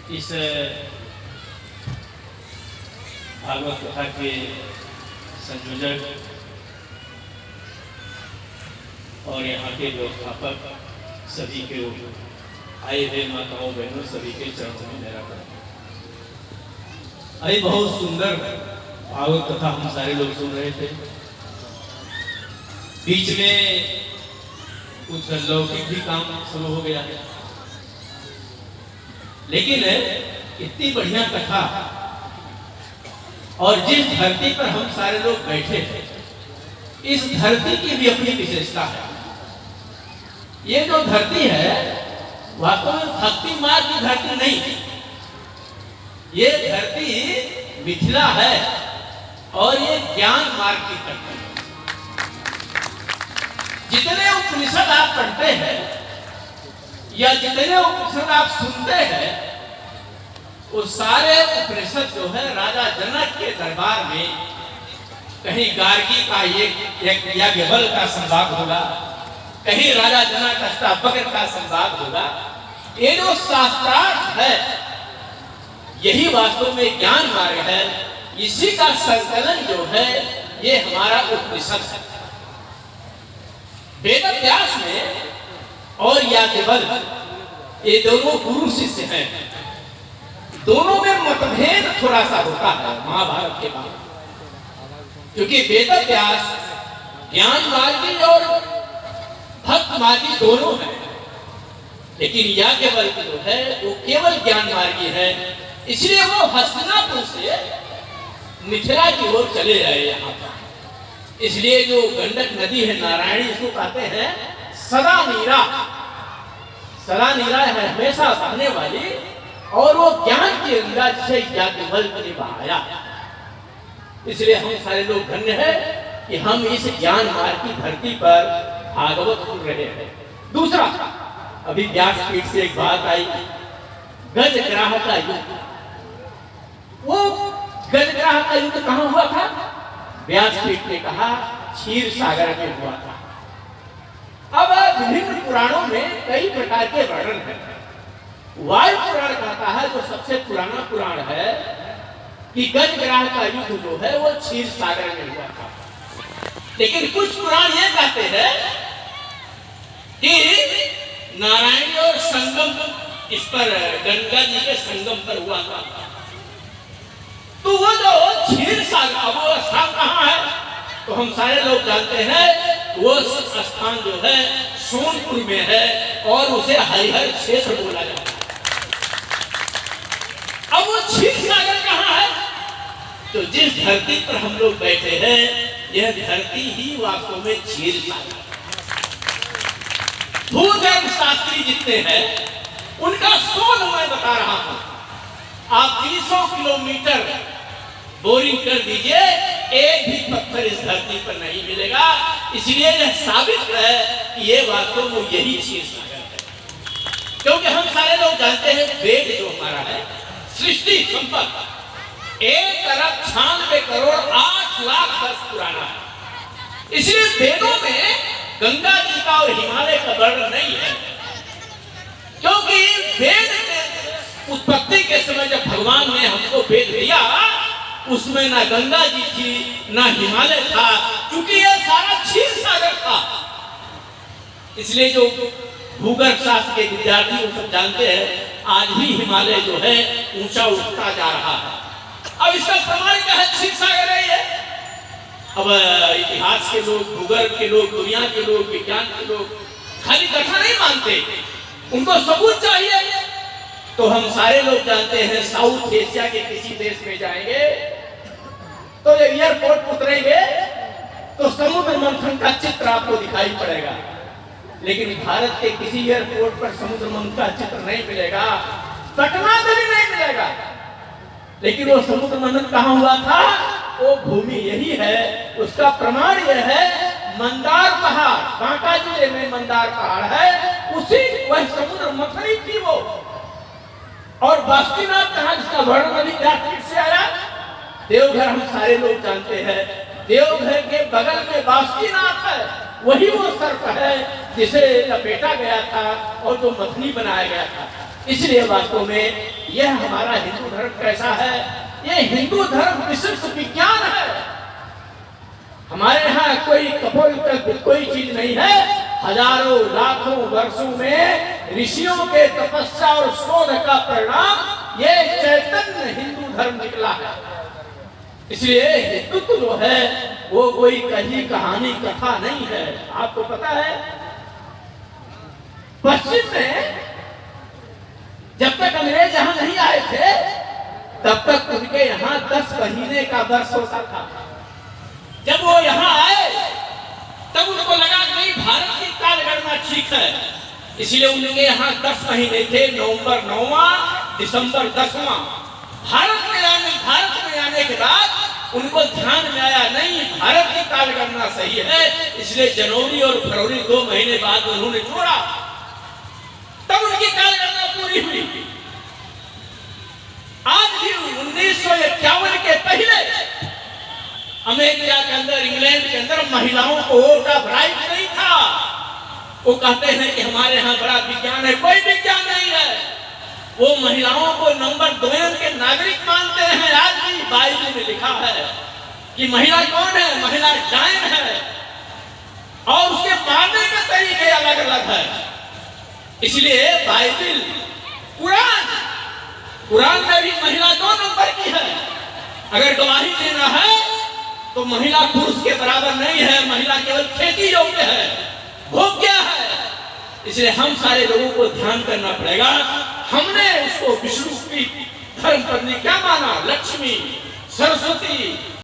इस भागवत कथा के संयोजक और यहाँ के व्यवस्थापक सभी के आए हुए माताओं बहनों सभी के चरणों में मेरा प्रणाम। अरे बहुत सुंदर भागवत कथा हम सारे लोग सुन रहे थे। बीच में कुछ लौकिक भी काम शुरू हो गया है, लेकिन इतनी बढ़िया कथा और जिस धरती पर हम सारे लोग बैठे हैं, इस धरती की भी अपनी विशेषता है। ये जो धरती है वास्तव में भक्ति मार्ग की धरती नहीं, ये धरती मिथिला है और ये ज्ञान मार्ग की धरती है। जितने उपनिषद आप पढ़ते हैं या जितने उपनिषद आप सुनते हैं, वो सारे उपनिषद जो है राजा जनक के दरबार में कहीं गार्गी का एक याज्ञवल्क्य का संवाद होगा, कहीं राजा जनक अष्टावक्र का संवाद होगा। ये जो शास्त्रार्थ है यही वास्तव में ज्ञान मार्ग है। इसी का संकलन जो है ये हमारा उपनिषद है। वेद व्यास में और याज्ञवल्क्य ये दोनों गुरु शिष्य हैं। दोनों में मतभेद थोड़ा सा होता है महाभारत के बाद, क्योंकि वेद व्यास ज्ञान मार्गी और भक्त मार्गी दोनों है, लेकिन याज्ञवल्क्य जो है वो केवल ज्ञान मार्गी है। इसलिए वो हस्तिनापुर से मिथिला की ओर चले रहे यहाँ पर। इसलिए जो गंडक नदी है नारायणी, इसको कहते हैं सदा नीरा। सदा नीरा है हमेशा बहने वाली, और वो ज्ञान की गंगा जिसे याज्ञवल्क्य ने बहाया। इसलिए हम सारे लोग धन्य हैं कि हम इस ज्ञान मार्ग की धरती पर भागवत सुन रहे हैं। दूसरा, अभी व्यासपीठ से एक बात आई, गजग्राह का युद्ध। वो गजग्राह का युद्ध कहाँ हुआ था? व्यासपीठ ने कहा क्षीर सागर में हुआ था। अब विभिन्न पुराणों में कई प्रकार के वर्णन हैं। वायु पुराण कहता है, जो सबसे पुराना पुराण है, कि गजग्राह का युद्ध जो है वो क्षीर सागर में हुआ था। लेकिन कुछ पुराण ये कहते हैं कि नारायण और संगम इस पर गंगा जी के संगम पर हुआ था। तो वो जो क्षीर सागर वो स्थान कहाँ है? तो हम सारे लोग जानते हैं वो स्थान जो है सोनपुर में है और उसे हरिहर क्षेत्र बोला जाता है। अब वो क्षीर सागर कहाँ है? तो जिस धरती पर हम लोग बैठे हैं, यह धरती ही वास्तव में क्षीर सागर। भूगर्भ शास्त्री जितने हैं उनका शोध मैं बता रहा हूं। आप 300 किलोमीटर बोरिंग कर दीजिए, एक भी पत्थर इस धरती पर नहीं मिलेगा। इसलिए यह साबित है कि ये वास्तव में यही क्षीर सागर है। क्योंकि हम सारे लोग जानते हैं वेद जो हमारा है, सृष्टि संपत्ति 1,96,08,00,000 वर्ष पुराना है। इसलिए वेदों में गंगा जी का और हिमालय का वर्णन नहीं है, क्योंकि वेद के उत्पत्ति के समय जब भगवान ने हमको वेद दिया, उसमें ना गंगा जी थी ना हिमालय था, क्योंकि यह सारा क्षीर सागर था। इसलिए जो भूगर्भ शास्त्र के विद्यार्थी वो सब जानते हैं, आज भी हिमालय जो है ऊंचा उठता जा रहा है। अब इसका प्रमाण क्या है? क्षीर सागर है ये। अब इतिहास के लोग, भूगर्भ के लोग, दुनिया के लोग, विज्ञान के लोग खाली कथा नहीं मानते, उनको सबूत चाहिए। तो हम सारे लोग जानते हैं साउथ एशिया के किसी देश में जाएंगे तो जब एयरपोर्ट उतरेंगे तो समुद्र मंथन का चित्र आपको दिखाई पड़ेगा, लेकिन भारत के किसी एयरपोर्ट पर समुद्र मंथन का चित्र नहीं मिलेगा, पटना में भी नहीं मिलेगा। लेकिन वो समुद्र मंथन कहाँ हुआ था? वो भूमि यही है। उसका प्रमाण यह है, मंदार पहाड़, बांका जिले में मंदार पहाड़ है, उसी वह समुद्र मंथन ही थी वो। और बासुकीनाथ कहाँ, जिसका वर्णन अभी व्यासपीठ से आया? देवघर हम सारे लोग जानते हैं, देवघर के बगल में बासुकीनाथ है। वही वो सर्प है जिसे लपेटा गया था और जो मथनी बनाया गया था। इसलिए वास्तव में यह हमारा हिंदू धर्म कैसा है, ये हिंदू धर्म विशिष्ट विज्ञान है। हमारे यहाँ कोई कपोलकल्पित कोई चीज नहीं है। हजारों लाखों वर्षों में ऋषियों के तपस्या और शोध का परिणाम ये चैतन्य हिंदू धर्म निकला है। इसलिए हिंदुत्व जो है वो कोई कही कहानी कथा नहीं है। आपको पता है पश्चिम में जब तक अंग्रेज यहां नहीं आए थे तब तक उनके यहाँ 10 महीने का वर्ष होता था। जब वो यहाँ आए तब उनको लगा नहीं भारत की कालगणना ठीक है, इसलिए उनके यहाँ 10 महीने थे। नवंबर 9वां, दिसंबर 10वां। भारत में आने के बाद उनको ध्यान में आया नहीं भारत की कालगणना सही है, इसलिए जनवरी और फरवरी 2 महीने बाद उन्होंने जोड़ा, तब उनकी कालगणना पूरी हुई। आज भी 1951 के पहले अमेरिका के अंदर, इंग्लैंड के अंदर महिलाओं को वोट का राइट नहीं था। वो कहते हैं कि हमारे यहाँ बड़ा विज्ञान है, कोई विज्ञान नहीं है। वो महिलाओं को नंबर 2 के नागरिक मानते हैं। आज भी बाइबल में लिखा है कि महिला कौन है, महिला डायन है और उसके मारने के तरीके अलग अलग है। इसलिए बाइबल, कुरान में भी महिला 2 नंबर की है। अगर गवाही देना है तो महिला पुरुष के बराबर नहीं है, महिला केवल खेती योग्य है, भोग्य है। इसलिए हम सारे लोगों को ध्यान करना पड़ेगा। हमने उसको विष्णु की धर्म पत्नी क्या माना, लक्ष्मी, सरस्वती,